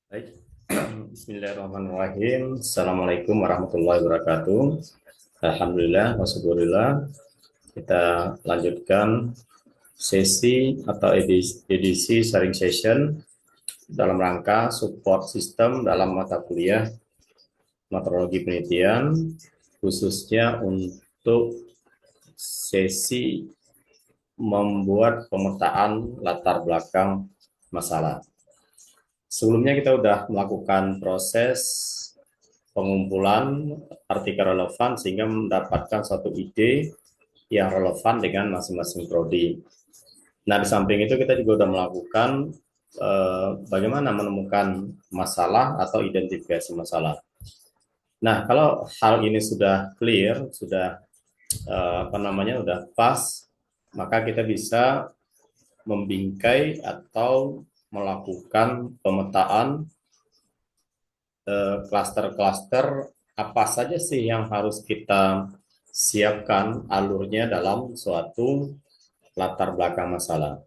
Baik. Bismillahirrahmanirrahim. Assalamualaikum warahmatullahi wabarakatuh. Alhamdulillah, wasyukurillah. Kita lanjutkan sesi atau edisi sharing session dalam rangka support sistem dalam mata kuliah metodologi penelitian, khususnya untuk sesi membuat pemetaan latar belakang masalah. Sebelumnya kita sudah melakukan proses pengumpulan artikel relevan sehingga mendapatkan suatu ide yang relevan dengan masing-masing prodi. Nah, di samping itu kita juga sudah melakukan bagaimana menemukan masalah atau identifikasi masalah. Nah, kalau hal ini sudah clear, sudah sudah pas, maka kita bisa membingkai atau melakukan pemetaan klaster-klaster apa saja sih yang harus kita siapkan alurnya dalam suatu latar belakang masalah.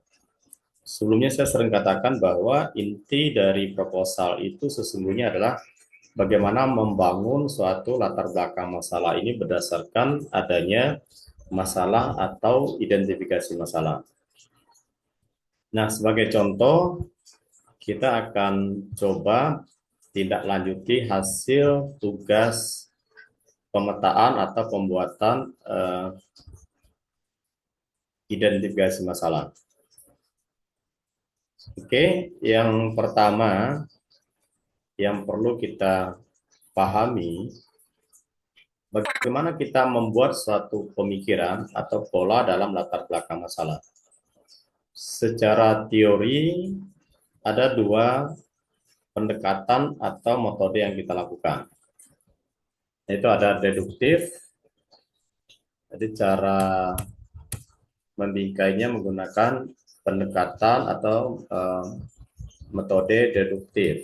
Sebelumnya saya sering katakan bahwa inti dari proposal itu sesungguhnya adalah bagaimana membangun suatu latar belakang masalah ini berdasarkan adanya masalah atau identifikasi masalah. Nah, sebagai contoh, kita akan coba tindak lanjuti hasil tugas pemetaan atau pembuatan identifikasi masalah. Oke, yang pertama yang perlu kita pahami, bagaimana kita membuat suatu pemikiran atau pola dalam latar belakang masalah. Secara teori, ada dua pendekatan atau metode yang kita lakukan. Yaitu ada deduktif, jadi cara membingkainya menggunakan pendekatan atau metode deduktif.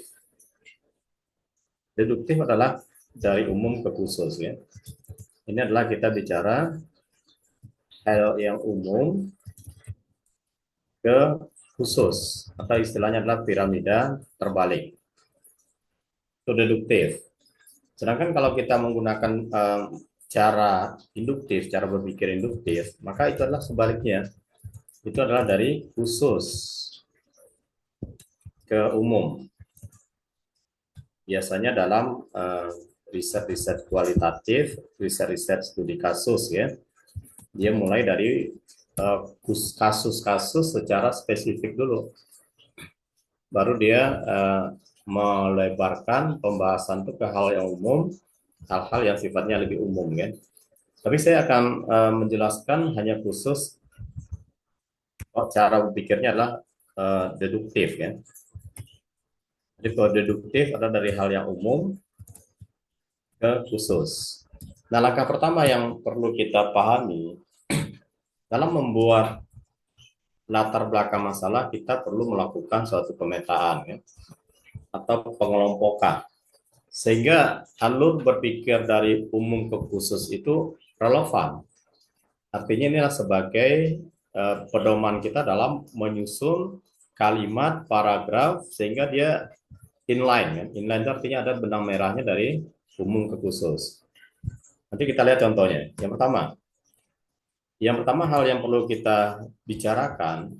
Deduktif adalah dari umum ke khusus, ya. Ini adalah kita bicara hal yang umum ke khusus, atau istilahnya adalah piramida terbalik. Itu deduktif. Sedangkan kalau kita menggunakan cara induktif, cara berpikir induktif, maka itu adalah sebaliknya. Itu adalah dari khusus ke umum. Biasanya dalam riset-riset kualitatif, riset-riset studi kasus, ya. Dia mulai dari kasus-kasus secara spesifik dulu. Baru dia melebarkan pembahasan itu ke hal yang umum, hal-hal yang sifatnya lebih umum, kan. Tapi saya akan menjelaskan hanya khusus cara berpikirnya adalah deduktif, kan. Jadi kalau deduktif adalah dari hal yang umum ke khusus. Nah, langkah pertama yang perlu kita pahami dalam membuat latar belakang masalah, kita perlu melakukan suatu pemetaan, ya, atau pengelompokan. Sehingga alur berpikir dari umum ke khusus itu relevan. Artinya ini sebagai pedoman kita dalam menyusun kalimat, paragraf, sehingga dia inline. Kan? Inline itu artinya ada benang merahnya dari umum ke khusus. Nanti kita lihat contohnya. Yang pertama hal yang perlu kita bicarakan,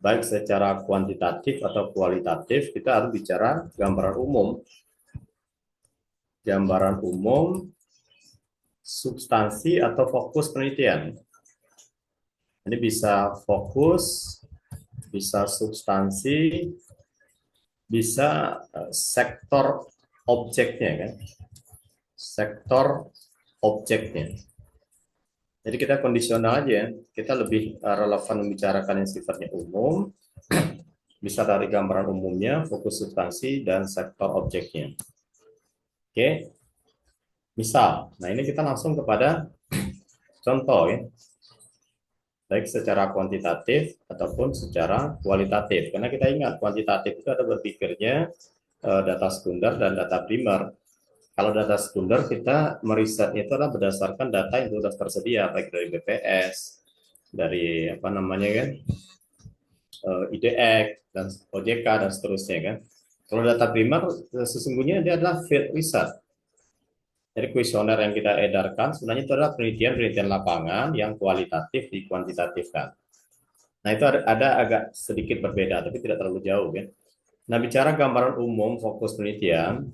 baik secara kuantitatif atau kualitatif, kita harus bicara gambaran umum. Gambaran umum, substansi atau fokus penelitian. Ini bisa fokus, bisa substansi, bisa sektor objeknya, kan? Sektor objeknya. Jadi kita kondisional aja, kita lebih relevan membicarakan yang sifatnya umum, bisa dari gambaran umumnya, fokus substansi, dan sektor objeknya. Oke, misal, nah ini kita langsung kepada contoh, ya, baik secara kuantitatif ataupun secara kualitatif. Karena kita ingat kuantitatif itu ada berpikirnya data sekunder dan data primer. Kalau data sekunder kita merisetnya itu adalah berdasarkan data yang sudah tersedia baik dari BPS, dari IDX dan OJK dan seterusnya, kan. Kalau data primer sesungguhnya dia adalah field research. Jadi kuesioner yang kita edarkan sebenarnya itu adalah penelitian-penelitian lapangan yang kualitatif dikuantitatifkan. Nah, itu ada agak sedikit berbeda, tapi tidak terlalu jauh ya. Nah, bicara gambaran umum fokus penelitian,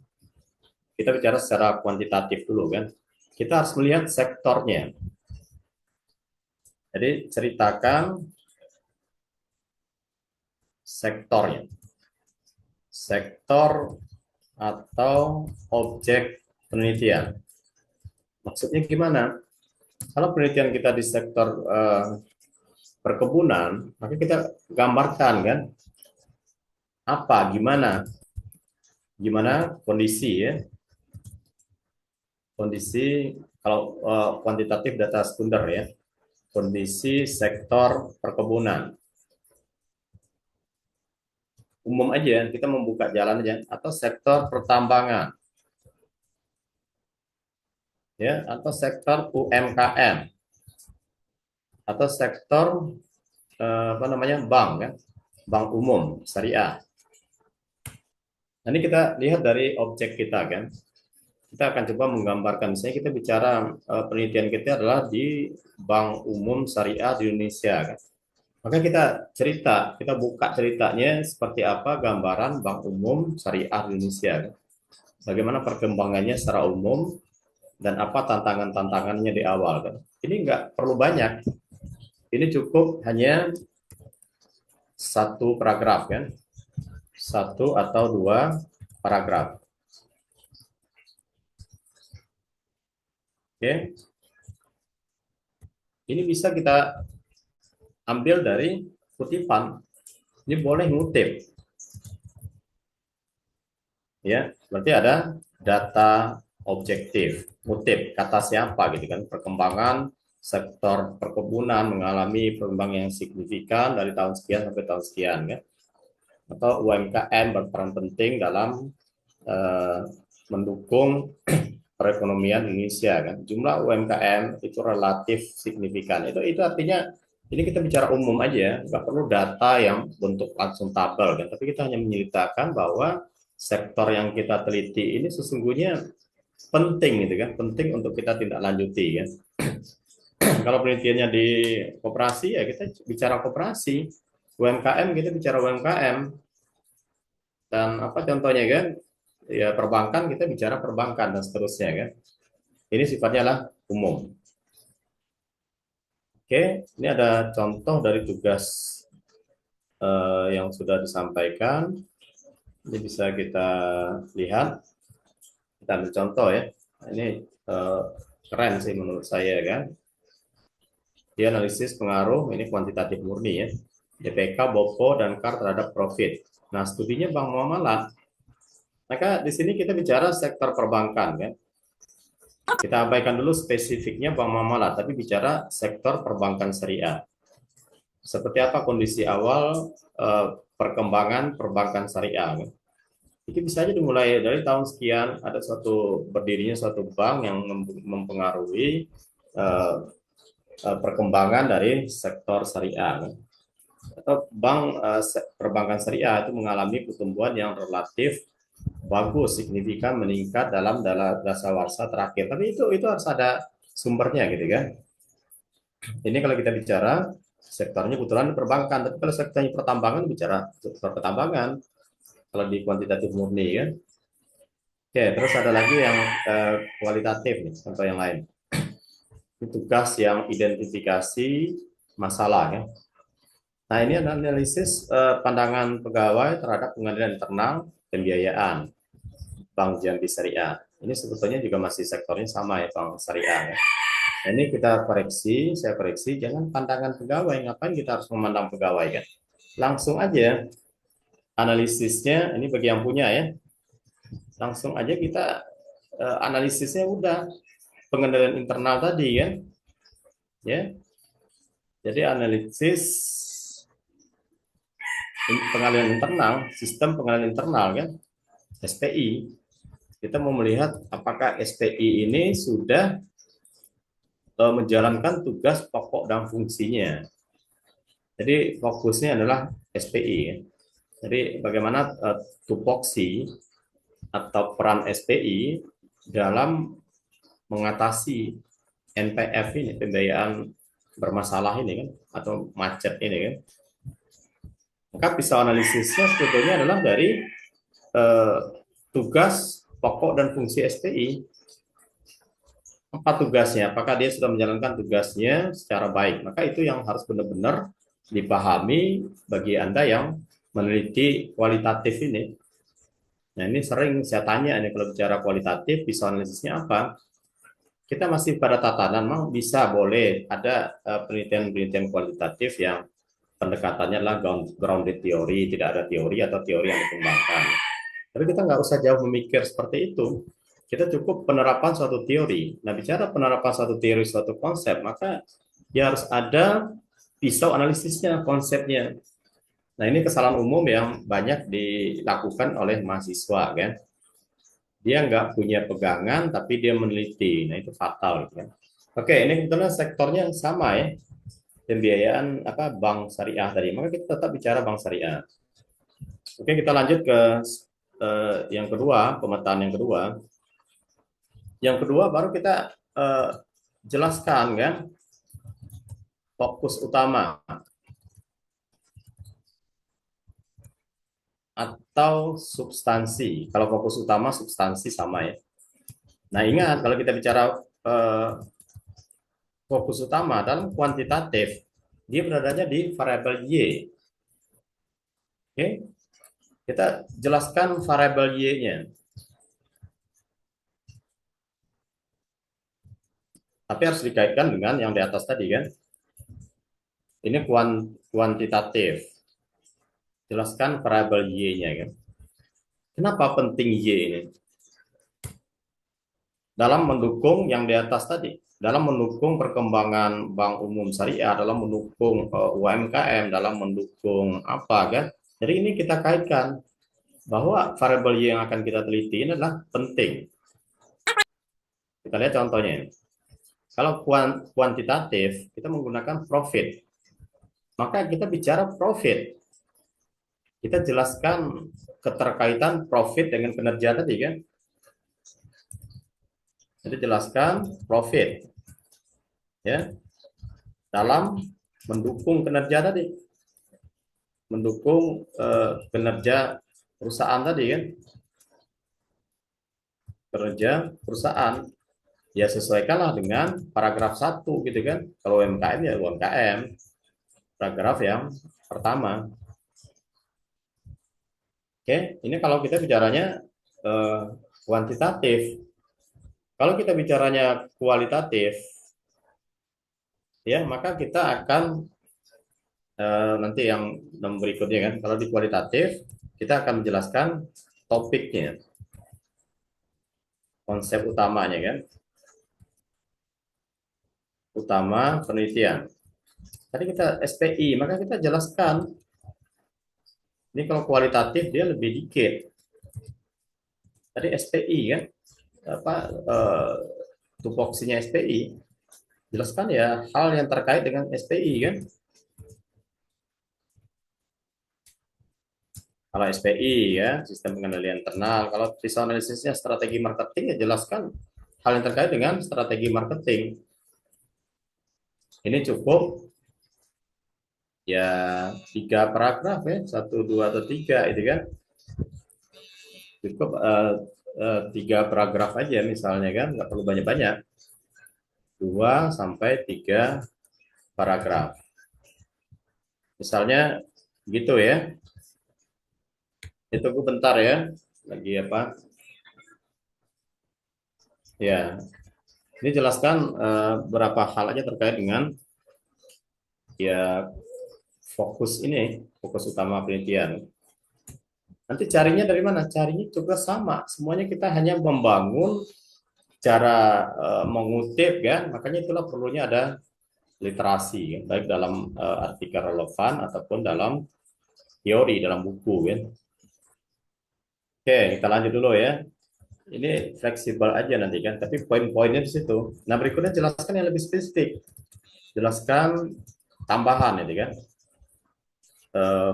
kita bicara secara kuantitatif dulu kan. Kita harus melihat sektornya. Jadi ceritakan sektornya. Sektor atau objek penelitian. Maksudnya gimana? Kalau penelitian kita di sektor perkebunan, maka kita gambarkan kan apa, gimana kondisi ya, kondisi kalau kuantitatif data sekunder ya, kondisi sektor perkebunan. Umum aja, kita membuka jalan aja, atau sektor pertambangan, ya, atau sektor UMKM, atau sektor apa namanya bank kan, bank umum syariah. Nah, ini kita lihat dari objek kita kan. Kita akan coba menggambarkan, misalnya kita bicara penelitian kita adalah di Bank Umum Syariah di Indonesia kan. Maka kita cerita, kita buka ceritanya seperti apa gambaran Bank Umum Syariah di Indonesia kan. Bagaimana perkembangannya secara umum dan apa tantangan-tantangannya di awal kan. Ini nggak perlu banyak. Ini cukup hanya satu paragraf kan. Satu atau dua paragraf. Oke. Ini bisa kita ambil dari kutipan. Ini boleh ngutip. Ya, berarti ada data objektif. Ngutip kata siapa gitu kan. Perkembangan sektor perkebunan mengalami perkembangan yang signifikan dari tahun sekian sampai tahun sekian ya. Atau UMKM berperan penting dalam mendukung perekonomian Indonesia kan. Jumlah UMKM itu relatif signifikan. Itu artinya ini kita bicara umum aja, nggak perlu data yang bentuk langsung tabel kan. Tapi kita hanya menyeritakan bahwa sektor yang kita teliti ini sesungguhnya penting gitu kan, penting untuk kita tindak lanjuti kan. Kalau penelitiannya di koperasi ya kita bicara koperasi, UMKM kita bicara UMKM, dan apa contohnya kan, ya perbankan kita bicara perbankan dan seterusnya kan. Ini sifatnya adalah umum. Oke, ini ada contoh dari tugas yang sudah disampaikan. Ini bisa kita lihat. Kita ambil contoh ya. Ini keren sih menurut saya kan. Dia analisis pengaruh, ini kuantitatif murni ya. DPK, BOPO, dan KAR terhadap profit. Nah, studinya Bank Muamalah. Maka di sini kita bicara sektor perbankan kan. Kita abaikan dulu spesifiknya Bank Muamalah, tapi bicara sektor perbankan syariah. Seperti apa kondisi awal perkembangan perbankan syariah? Itu bisa aja dimulai dari tahun sekian ada berdirinya suatu bank yang mempengaruhi perkembangan dari sektor syariah. Atau bank perbankan syariah itu mengalami pertumbuhan yang relatif bagus, signifikan meningkat dalam dasawarsa terakhir. Tapi itu harus ada sumbernya gitu kan. Ini kalau kita bicara sektornya kebetulan perbankan, tapi kalau sektornya pertambangan bicara sektor pertambangan. Kalau di kuantitatif murni kan. Oke, terus ada lagi yang kualitatif nih, contoh yang lain. Ini tugas yang identifikasi masalah ya. Nah, ini analisis pandangan pegawai terhadap pengadilan internal pembiayaan Bank Jambi Syariah. Ini sebetulnya juga masih sektornya sama ya, Bank Syariah ya. Nah, ini kita koreksi, saya koreksi, jangan pandangan pegawai, ngapain kita harus memandang pegawai kan? Langsung aja analisisnya, ini bagi yang punya ya, langsung aja kita analisisnya udah pengendalian internal tadi kan, ya. Jadi analisis pengalihan internal, sistem pengalihan internal kan, SPI. Kita mau melihat apakah SPI ini sudah menjalankan tugas pokok dan fungsinya. Jadi fokusnya adalah SPI. Ya. Jadi bagaimana tupoksi atau peran SPI dalam mengatasi NPF ini, pembiayaan bermasalah ini kan, atau macet ini kan. Maka pisau analisisnya sebetulnya adalah dari eh, tugas pokok dan fungsi SPI. Empat tugasnya, apakah dia sudah menjalankan tugasnya secara baik? Maka itu yang harus benar-benar dipahami bagi Anda yang meneliti kualitatif ini. Nah, ini sering saya tanya nih, kalau bicara kualitatif, pisau analisisnya apa? Kita masih pada tatanan, memang bisa, boleh ada penelitian-penelitian kualitatif yang pendekatannya adalah grounded teori, tidak ada teori atau teori yang dikembangkan. Tapi kita nggak usah jauh memikir seperti itu. Kita cukup penerapan suatu teori. Nah, bicara penerapan suatu teori, suatu konsep, maka dia harus ada pisau analisisnya, konsepnya. Nah, ini kesalahan umum yang banyak dilakukan oleh mahasiswa, kan? Dia nggak punya pegangan, tapi dia meneliti. Nah, itu fatal, kan? Oke, ini kebetulan sektornya sama ya, pembiayaan apa bank syariah tadi. Maka kita tetap bicara bank syariah. Oke, kita lanjut ke yang kedua, pemetaan yang kedua. Yang kedua baru kita jelaskan kan fokus utama atau substansi. Kalau fokus utama substansi sama ya. Nah, ingat kalau kita bicara eh, fokus utama dalam kuantitatif, dia beradanya di variabel Y. Oke, kita jelaskan variabel Y-nya. Tapi harus dikaitkan dengan yang di atas tadi kan. Ini kuantitatif. Jelaskan variabel Y-nya kan. Kenapa penting Y ini? Dalam mendukung yang di atas tadi, dalam mendukung perkembangan bank umum syariah, dalam mendukung UMKM, dalam mendukung apa kan. Jadi ini kita kaitkan bahwa variabel Y yang akan kita teliti ini adalah penting. Kita lihat contohnya. Kalau kuantitatif, kita menggunakan profit. Maka kita bicara profit. Kita jelaskan keterkaitan profit dengan kinerja tadi kan. Jadi jelaskan profit ya dalam mendukung kinerja tadi, mendukung kinerja perusahaan tadi kan, kinerja perusahaan ya sesuaikanlah dengan paragraf 1 gitu kan. Kalau UMKM ya UMKM, paragraf yang pertama. Oke, ini kalau kita bicaranya kuantitatif. Kalau kita bicaranya kualitatif, ya maka kita akan nanti yang berikutnya kan. Kalau di kualitatif, kita akan menjelaskan topiknya, konsep utamanya kan, utama penelitian. Tadi kita SPI, maka kita jelaskan. Ini kalau kualitatif dia lebih dikit. Tadi SPI kan, apa tupoksinya SPI, jelaskan ya hal yang terkait dengan SPI kan. Kalau SPI ya, sistem pengendalian internal. Kalau visual analisisnya strategi marketing ya jelaskan hal yang terkait dengan strategi marketing. Ini cukup ya 3 paragraf ya, 1, 2, atau 3 itu kan. Cukup 3 paragraf aja misalnya kan, nggak perlu banyak-banyak. 2 sampai 3 paragraf. Misalnya gitu ya. Itu bentar ya. Lagi apa? Ya, ini jelaskan berapa hal aja terkait dengan ya fokus ini, fokus utama penelitian. Nanti carinya dari mana? Carinya juga sama. Semuanya kita hanya membangun cara mengutip kan. Makanya itulah perlunya ada literasi, kan? Baik dalam artikel relevan ataupun dalam teori, dalam buku kan. Oke, kita lanjut dulu ya. Ini fleksibel aja nanti kan, tapi poin-poinnya di situ. Nah, berikutnya jelaskan yang lebih spesifik. Jelaskan tambahan ini kan.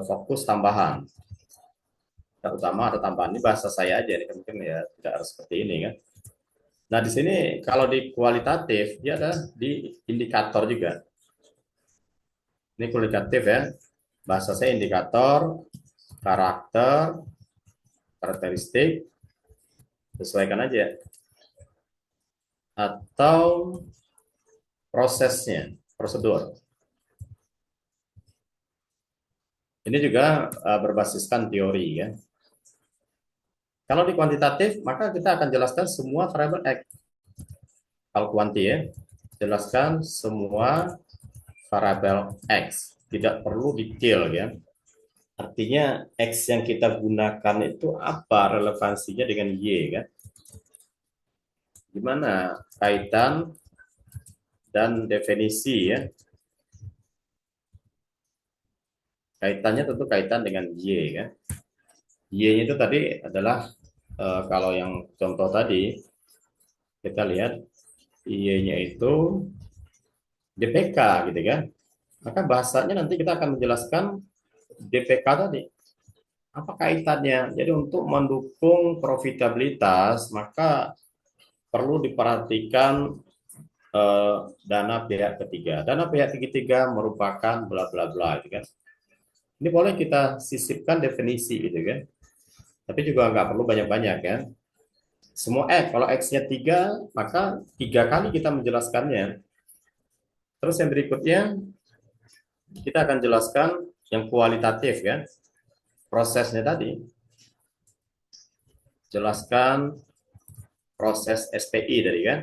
Fokus tambahan. Data utama atau tambahan ini bahasa saya aja, ini kan mungkin ya tidak harus seperti ini kan. Nah, di sini kalau di kualitatif dia ada di indikator juga. Ini kualitatif ya. Bahasa saya indikator, karakter, karakteristik, sesuaikan aja. Atau prosesnya, prosedur. Ini juga berbasiskan teori ya. Kalau di kuantitatif, maka kita akan jelaskan semua variabel X. Kalau kuanti ya, jelaskan semua variabel X. Tidak perlu detail ya. Artinya X yang kita gunakan itu apa relevansinya dengan Y kan? Gimana kaitan dan definisi ya? Kaitannya tentu kaitan dengan Y kan? Y-nya itu tadi adalah kalau yang contoh tadi kita lihat Y-nya itu DPK gitu kan. Maka bahasanya nanti kita akan menjelaskan DPK tadi. Apa kaitannya? Jadi untuk mendukung profitabilitas maka perlu diperhatikan dana pihak ketiga. Dana pihak ketiga merupakan bla bla bla gitu kan. Ini boleh kita sisipkan definisi gitu kan. Tapi juga nggak perlu banyak-banyak kan. Semua X, kalau X-nya 3, maka 3 kali kita menjelaskannya. Terus yang berikutnya, kita akan jelaskan yang kualitatif kan. Prosesnya tadi. Jelaskan proses SPI tadi kan.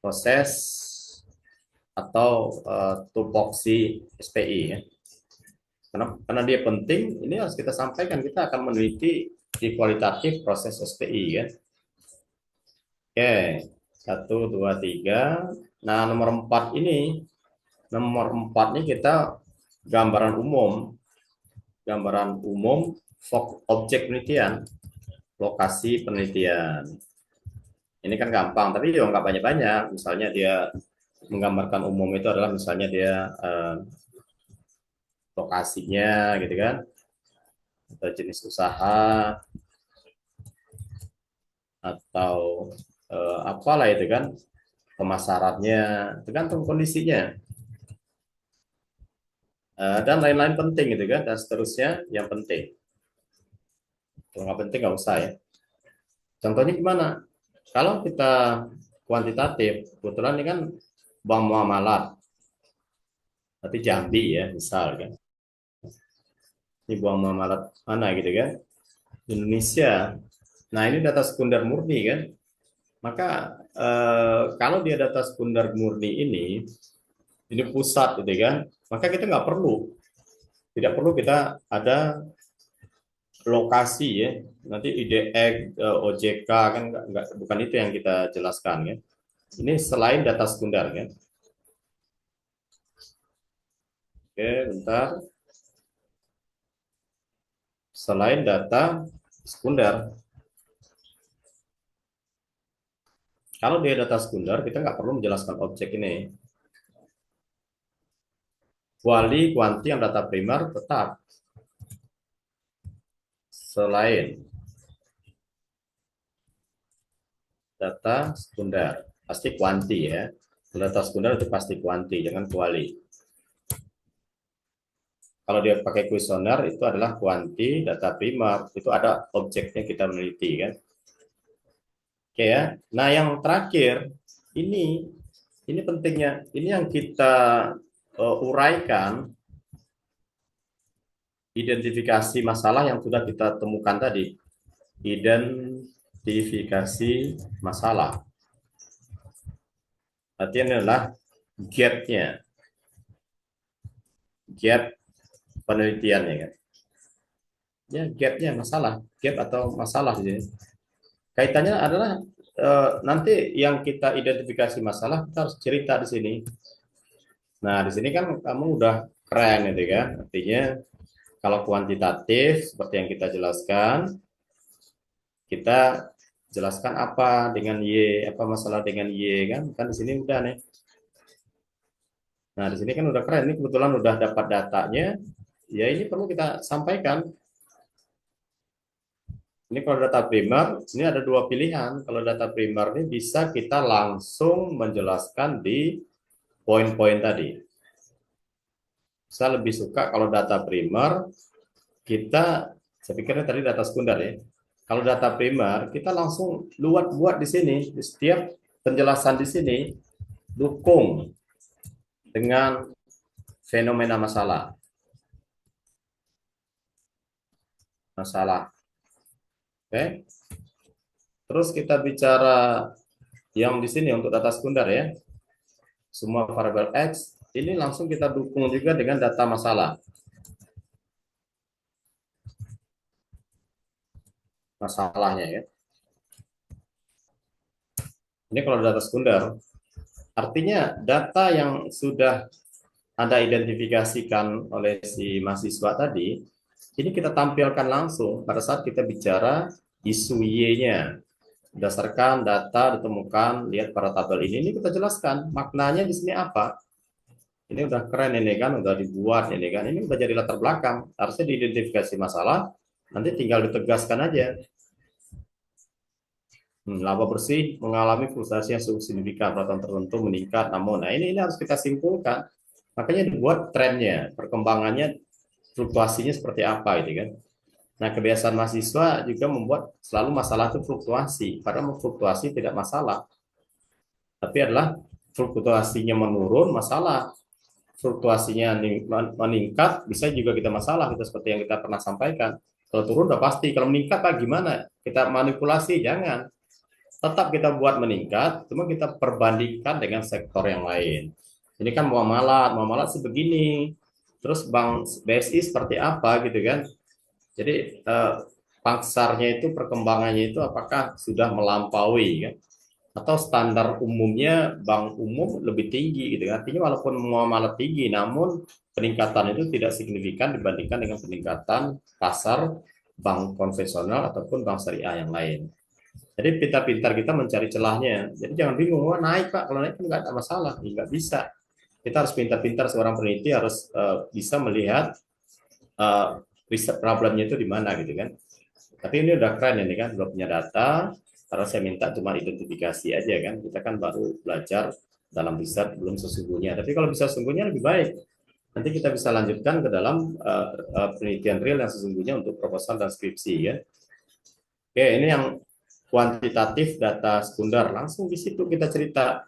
Proses atau tupoksi SPI ya. Karena dia penting, ini harus kita sampaikan. Kita akan meneliti di kualitatif proses SPI ya. Oke, 1, 2, 3. Nah, nomor 4 ini kita gambaran umum. Gambaran umum objek penelitian, lokasi penelitian. Ini kan gampang, tapi juga nggak banyak-banyak. Misalnya dia menggambarkan umum itu adalah misalnya dia lokasinya gitu kan, atau jenis usaha, atau apalah itu kan, pemasarannya, tergantung kondisinya. Dan lain-lain penting gitu kan, dan seterusnya yang penting. Kalau nggak penting nggak usah ya. Contohnya gimana? Kalau kita kuantitatif, kebetulan ini kan bank muamalat, berarti Jambi ya, misal kan. Ini bank muamalat mana gitu kan? Indonesia. Nah ini data sekunder murni kan. Maka kalau dia data sekunder murni ini pusat gitu kan. Maka kita nggak perlu, tidak perlu kita ada lokasi ya. Nanti IDX, OJK kan nggak, bukan itu yang kita jelaskan ya. Ini selain data sekunder kan. Oke, bentar. Selain data sekunder, kalau dia data sekunder, kita nggak perlu menjelaskan objek ini. Kuali, kuanti yang data primer tetap. Selain data sekunder, pasti kuanti ya. Data sekunder itu pasti kuanti, jangan kuali. Kalau dia pakai kuesioner itu adalah kuanti, data primer, itu ada objeknya kita meneliti kan. Oke ya. Nah, yang terakhir ini pentingnya. Ini yang kita uraikan identifikasi masalah yang sudah kita temukan tadi. Identifikasi masalah. Artinya adalah gap-nya. Gap penelitiannya kan. Ya, gap-nya masalah, gap atau masalah di sini. Kaitannya adalah nanti yang kita identifikasi masalah kita harus cerita di sini. Nah, di sini kan kamu udah keren itu kan. Artinya kalau kuantitatif seperti yang kita jelaskan, kita jelaskan apa dengan Y, apa masalah dengan Y kan? Kan di sini udah nih. Nah, di sini kan udah keren. Ini kebetulan udah dapat datanya. Ya, ini perlu kita sampaikan. Ini kalau data primer, ini ada dua pilihan. Kalau data primer ini bisa kita langsung menjelaskan di poin-poin tadi. Saya lebih suka kalau data primer, saya pikirnya tadi data sekunder ya. Kalau data primer, kita langsung buat di sini. Di setiap penjelasan di sini, dukung dengan fenomena masalah. Oke. Terus kita bicara yang di sini untuk data sekunder ya. Semua variabel X, ini langsung kita dukung juga dengan data masalahnya ya. Ini kalau data sekunder, artinya data yang sudah Anda identifikasikan oleh si mahasiswa tadi, ini kita tampilkan langsung pada saat kita bicara isu Y-nya. Berdasarkan data ditemukan, lihat pada tabel ini kita jelaskan maknanya di sini apa. Ini udah keren ini kan, udah dibuat ini kan, ini udah jadi latar belakang. Harusnya diidentifikasi masalah, nanti tinggal ditegaskan aja. Laba bersih mengalami fluktuasi yang cukup signifikan, peraturan tertentu meningkat, namun, nah ini harus kita simpulkan. Makanya dibuat trennya, perkembangannya, fluktuasinya seperti apa gitu kan. Nah, kebiasaan mahasiswa juga membuat selalu masalah itu fluktuasi, padahal fluktuasi tidak masalah. Tapi adalah fluktuasinya menurun, masalah. Fluktuasinya meningkat, bisa juga kita masalah, itu seperti yang kita pernah sampaikan. Kalau turun udah pasti, kalau meningkat pak gimana? Kita manipulasi, jangan. Tetap kita buat meningkat, cuma kita perbandingkan dengan sektor yang lain. Ini kan muamalat sih begini. Terus Bank BSI seperti apa gitu kan. Jadi pasarnya itu perkembangannya itu apakah sudah melampaui kan? Atau standar umumnya bank umum lebih tinggi gitu kan. Artinya walaupun muamalah tinggi namun peningkatan itu tidak signifikan dibandingkan dengan peningkatan pasar bank konvensional ataupun bank syariah yang lain. Jadi pintar-pintar kita mencari celahnya. Jadi jangan bingung, wah naik pak, kalau naik kan nggak ada masalah, nggak bisa. Kita harus pintar-pintar, seorang peneliti harus bisa melihat riset problemnya itu di mana gitu kan. Tapi ini udah keren ini kan, udah punya data. Karena saya minta cuma identifikasi aja kan. Kita kan baru belajar dalam riset belum sesungguhnya. Tapi kalau bisa sesungguhnya lebih baik. Nanti kita bisa lanjutkan ke dalam penelitian real yang sesungguhnya untuk proposal dan skripsi ya. Oke, ini yang kuantitatif data sekunder. Langsung di situ kita cerita.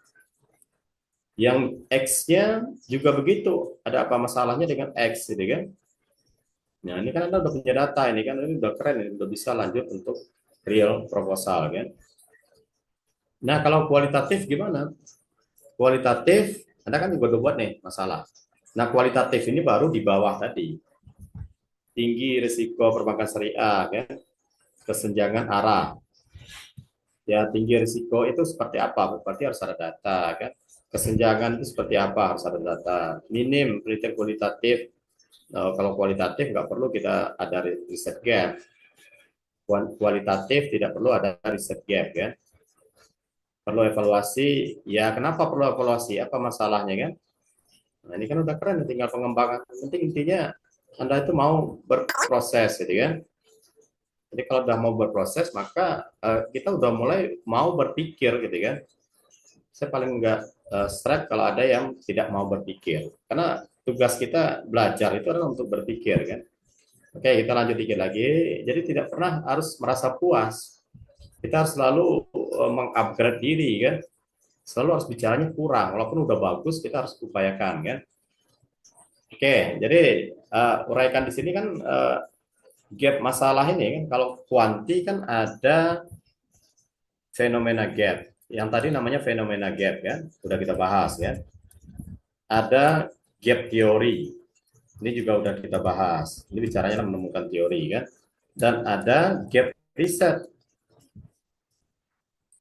Yang X-nya juga begitu. Ada apa masalahnya dengan X gitu kan. Nah, ini kan Anda udah punya data ini kan, ini udah keren, ini udah bisa lanjut untuk real proposal kan. Nah, kalau kualitatif gimana? Kualitatif, Anda kan juga udah buat nih masalah. Nah, kualitatif ini baru di bawah tadi. Tinggi risiko perbankan syariah kan, kesenjangan arah. Ya, tinggi risiko itu seperti apa? Berarti harus ada data kan. Kesenjangan itu seperti apa? Harus ada data. Minim penelitian kualitatif. Nah, kalau kualitatif nggak perlu kita ada riset gap. Kualitatif tidak perlu ada riset gap kan. Perlu evaluasi. Ya, kenapa perlu evaluasi? Apa masalahnya kan? Nah, ini kan udah keren, tinggal pengembangan. Penting intinya Anda itu mau berproses gitu kan. Jadi kalau udah mau berproses, maka kita udah mulai mau berpikir gitu kan. Saya paling enggak strike kalau ada yang tidak mau berpikir. Karena tugas kita belajar itu adalah untuk berpikir kan. Oke, kita lanjut dikit lagi. Jadi tidak pernah harus merasa puas. Kita harus selalu mengupgrade diri kan. Selalu harus bicaranya kurang. Walaupun udah bagus, kita harus upayakan kan. Oke, jadi uraikan di sini kan gap masalah ini kan. Kalau kuanti kan ada fenomena gap. Yang tadi namanya fenomena gap kan. Sudah kita bahas ya. Ada gap teori. Ini juga udah kita bahas. Ini bicaranya menemukan teori kan. Dan ada gap riset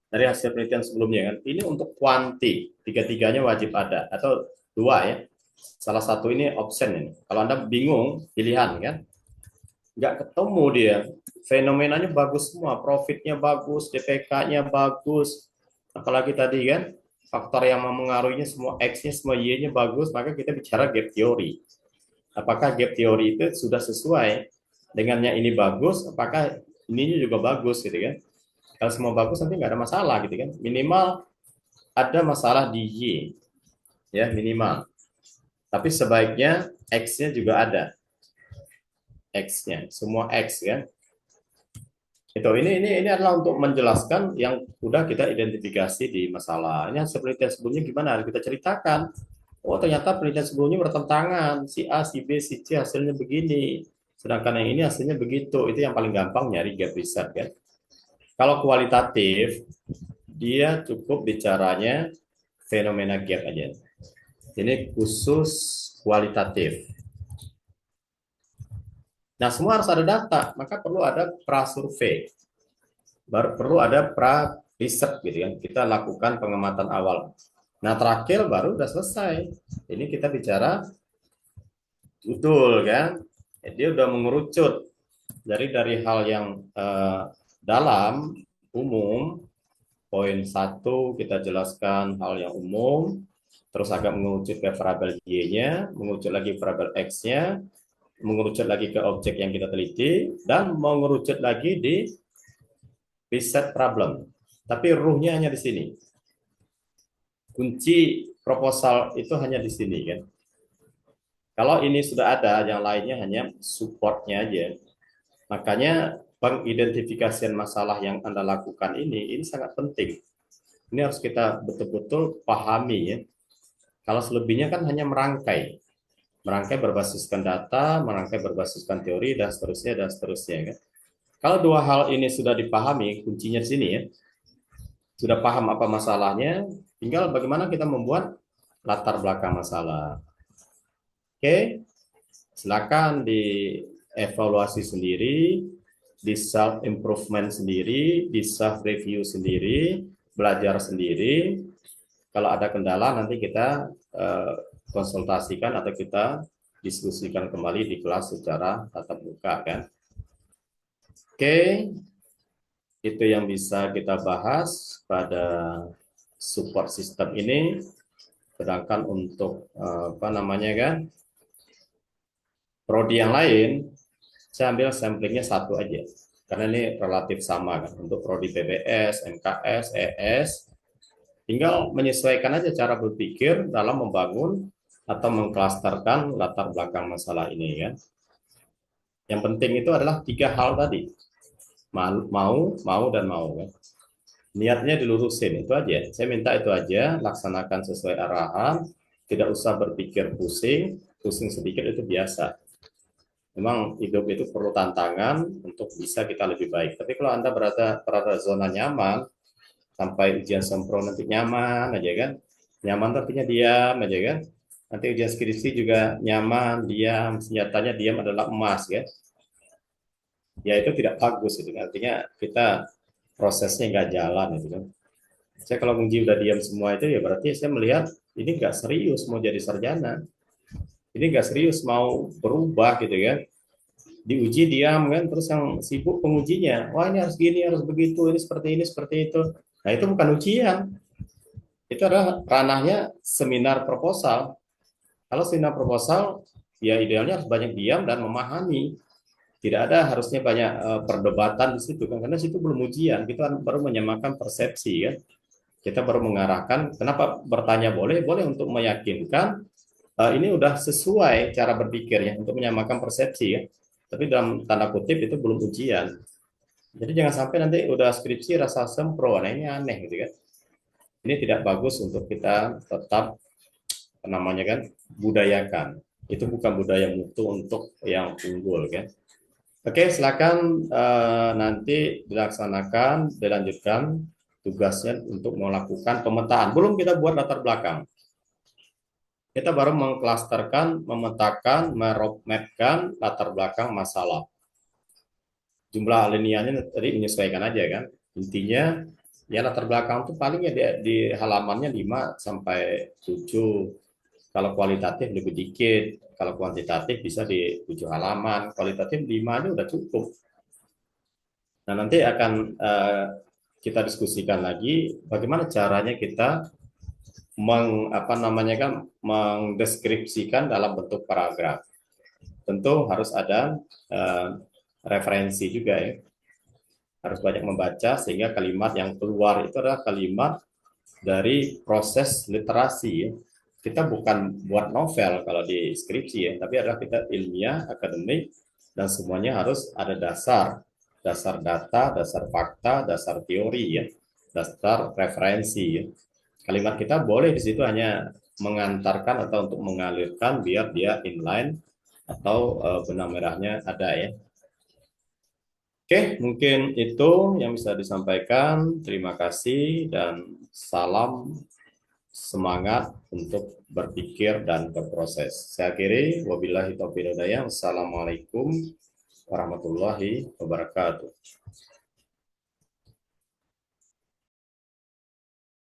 dari hasil penelitian sebelumnya kan. Ini untuk kuanti, tiga-tiganya wajib ada atau dua ya. Salah satu ini option ini. Kalau Anda bingung pilihan kan, nggak ketemu dia. Fenomenanya bagus semua, profitnya bagus, DPK-nya bagus. Apalagi tadi kan faktor yang mempengaruhinya semua X-nya, semua Y-nya bagus, maka kita bicara gap teori. Apakah gap teori itu sudah sesuai dengannya ini bagus? Apakah ininya juga bagus gitu kan. Kalau semua bagus nanti nggak ada masalah gitu kan. Minimal ada masalah di Y, ya minimal. Tapi sebaiknya X-nya juga ada, X-nya, semua X kan. Itu ini adalah untuk menjelaskan yang udah kita identifikasi di masalah. Ini seperti yang sebelumnya gimana kita ceritakan. Oh ternyata penelitian sebelumnya bertentangan. Si A, si B, si C hasilnya begini. Sedangkan yang ini hasilnya begitu. Itu yang paling gampang nyari gap riset kan. Kalau kualitatif, dia cukup bicaranya fenomena gap aja. Ini khusus kualitatif. Nah, semua harus ada data, maka perlu ada pra-survei. Baru perlu ada pra-riset gitu kan. Kita lakukan pengamatan awal. Nah, terakhir baru udah selesai. Ini kita bicara betul kan. Dia udah mengerucut. Jadi dari hal yang dalam, umum, poin 1 kita jelaskan hal yang umum, terus agak mengerucut ke variabel Y-nya, mengerucut lagi variabel X-nya, mengerucut lagi ke objek yang kita teliti, dan mengerucut lagi di riset problem. Tapi ruhnya hanya di sini. Kunci proposal itu hanya di sini kan. Kalau ini sudah ada, yang lainnya hanya supportnya aja. Makanya pengidentifikasian masalah yang Anda lakukan ini sangat penting. Ini harus kita betul-betul pahami ya. Kalau selebihnya kan hanya merangkai. Merangkai berbasiskan data, merangkai berbasiskan teori, dan seterusnya kan. Kalau dua hal ini sudah dipahami, kuncinya di sini ya. Sudah paham apa masalahnya, tinggal bagaimana kita membuat latar belakang masalah. Oke, silakan dievaluasi sendiri, di self improvement sendiri, di self review sendiri, belajar sendiri. Kalau ada kendala nanti kita konsultasikan atau kita diskusikan kembali di kelas secara tatap muka kan. Oke, itu yang bisa kita bahas pada support system ini. Sedangkan untuk apa namanya kan, prodi yang lain, saya ambil samplingnya satu aja. Karena ini relatif sama kan. Untuk prodi PBS, MKS, ES, tinggal menyesuaikan aja cara berpikir dalam membangun atau mengklasterkan latar belakang masalah ini kan. Yang penting itu adalah 3 hal tadi. Mau, dan mau kan. Niatnya dilurusin itu aja. Saya minta itu aja, laksanakan sesuai arahan, tidak usah berpikir pusing sedikit itu biasa. Memang hidup itu perlu tantangan untuk bisa kita lebih baik. Tapi kalau Anda berada zona nyaman, sampai ujian sempro nanti nyaman aja kan. Nyaman artinya diam aja kan. Nanti ujian skripsi juga nyaman, diam. Senjatanya diam adalah emas ya. Ya itu tidak bagus itu. Artinya kita prosesnya nggak jalan itu kan. Saya kalau menguji udah diam semua itu ya berarti saya melihat ini nggak serius mau jadi sarjana. Ini nggak serius mau berubah gitu kan. Diuji diam kan, terus yang sibuk pengujinya, wah ini harus gini, harus begitu, ini seperti itu. Nah itu bukan ujian, itu adalah ranahnya seminar proposal. Kalau seminar proposal, ya idealnya harus banyak diam dan memahami. Tidak ada harusnya banyak perdebatan di situ kan, karena situ belum ujian, kita baru menyamakan persepsi kan. Kita baru mengarahkan, kenapa bertanya boleh untuk meyakinkan ini udah sesuai cara berpikirnya untuk menyamakan persepsi ya. Tapi dalam tanda kutip itu belum ujian. Jadi jangan sampai nanti udah skripsi rasa sempro, nah ini aneh gitu kan. Ini tidak bagus untuk kita tetap namanya kan budayakan. Itu bukan budaya mutu untuk yang unggul kan. Oke, silakan nanti dilaksanakan, dilanjutkan tugasnya untuk melakukan pemetaan. Belum kita buat latar belakang. Kita baru mengklasterkan, memetakan, meroadmapkan latar belakang masalah. Jumlah aliniannya tadi menyesuaikan aja kan. Intinya ya latar belakang itu paling ya di halamannya 5 sampai 7. Kalau kualitatif lebih dikit, kalau kuantitatif bisa di 7 halaman, kualitatif 5 aja udah cukup. Nah, nanti akan kita diskusikan lagi bagaimana caranya kita mendeskripsikan dalam bentuk paragraf. Tentu harus ada referensi juga ya. harus banyak membaca sehingga kalimat yang keluar itu adalah kalimat dari proses literasi ya. Kita bukan buat novel kalau di skripsi ya, tapi adalah kita ilmiah, akademik, dan semuanya harus ada dasar, dasar data, dasar fakta, dasar teori ya, dasar referensi ya. Kalimat kita boleh di situ hanya mengantarkan atau untuk mengalirkan biar dia inline atau benang merahnya ada ya. Oke, mungkin itu yang bisa disampaikan. Terima kasih dan salam semangat untuk berpikir dan berproses. Saya akhiri, wabillahi taufiq wal hidayah. Wassalamualaikum warahmatullahi wabarakatuh.